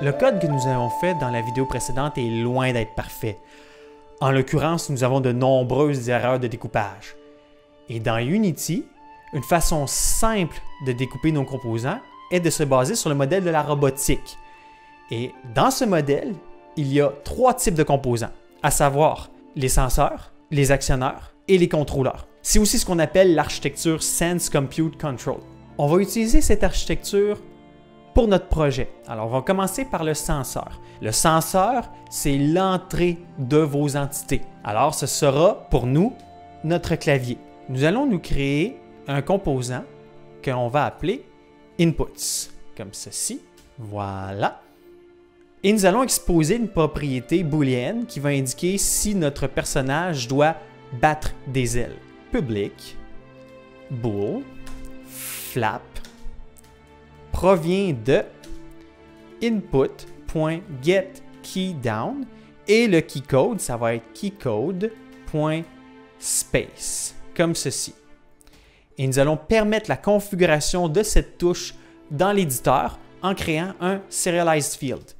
Le code que nous avons fait dans la vidéo précédente est loin d'être parfait. En l'occurrence, nous avons de nombreuses erreurs de découpage. Et dans Unity, une façon simple de découper nos composants est de se baser sur le modèle de la robotique. Et dans ce modèle, il y a 3 types de composants, à savoir les senseurs, les actionneurs et les contrôleurs. C'est aussi ce qu'on appelle l'architecture Sense Compute Control. On va utiliser cette architecture pour notre projet. Alors, on va commencer par le senseur. Le senseur, c'est l'entrée de vos entités. Alors, ce sera pour nous notre clavier. Nous allons nous créer un composant que l'on va appeler Inputs, comme ceci. Voilà. Et nous allons exposer une propriété booléenne qui va indiquer si notre personnage doit battre des ailes. Public, bool, flap, provient de input.getKeyDown et le keycode, ça va être keycode.space, comme ceci. Et nous allons permettre la configuration de cette touche dans l'éditeur en créant un Serialized Field.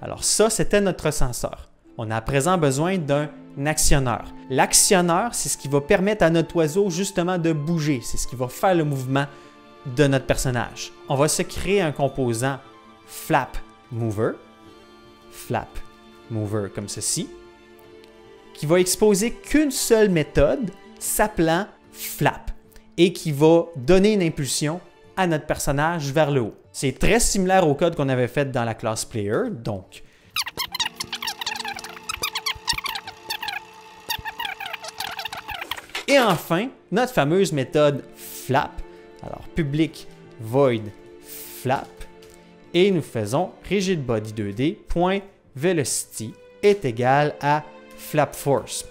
Alors ça, c'était notre senseur. On a à présent besoin d'un actionneur. L'actionneur, c'est ce qui va permettre à notre oiseau justement de bouger. C'est ce qui va faire le mouvement de notre personnage. On va se créer un composant flap mover comme ceci, qui va exposer qu'une seule méthode s'appelant flap et qui va donner une impulsion à notre personnage vers le haut. C'est très similaire au code qu'on avait fait dans la classe Player, donc et enfin, notre fameuse méthode flap. Alors, public void flap et nous faisons rigidbody2d.velocity est égal à flap force.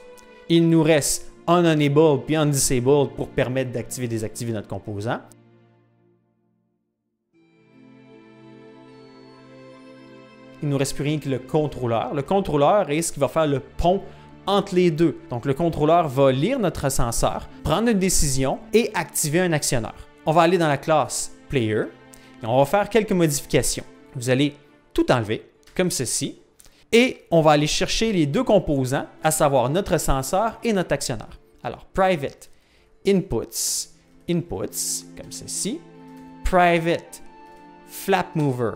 Il nous reste unenable puis undisable pour permettre d'activer et désactiver notre composant. Il ne nous reste plus rien que le contrôleur. Le contrôleur est ce qui va faire le pont entre les deux. Donc, le contrôleur va lire notre senseur, prendre une décision et activer un actionneur. On va aller dans la classe Player et on va faire quelques modifications. Vous allez tout enlever, comme ceci, et on va aller chercher les deux composants, à savoir notre senseur et notre actionneur. Alors, private inputs, comme ceci, private flap mover,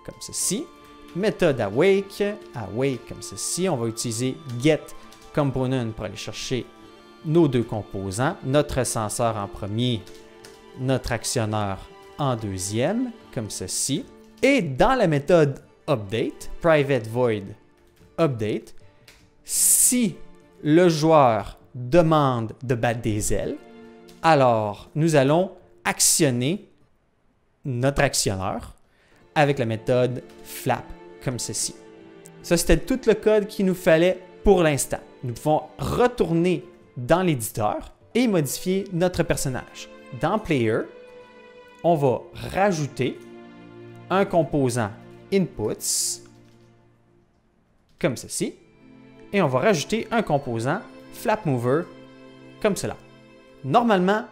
comme ceci, méthode awake comme ceci. On va utiliser getComponent pour aller chercher nos deux composants, notre senseur en premier, notre actionneur en deuxième, comme ceci. Et dans la méthode update, private void update, si le joueur demande de battre des ailes, alors nous allons actionner notre actionneur avec la méthode flap, comme ceci. Ça, c'était tout le code qu'il nous fallait pour l'instant. Nous pouvons retourner dans l'éditeur et modifier notre personnage. Dans Player, on va rajouter un composant Inputs, comme ceci, et on va rajouter un composant Flap Mover, comme cela. Normalement,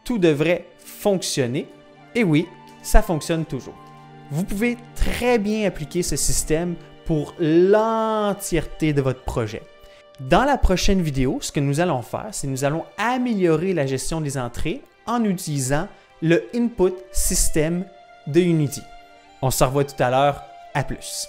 tout devrait fonctionner, et oui, ça fonctionne toujours. Vous pouvez très bien appliquer ce système pour l'entièreté de votre projet. Dans la prochaine vidéo, ce que nous allons faire, c'est que nous allons améliorer la gestion des entrées en utilisant le Input System de Unity. On se revoit tout à l'heure. À plus!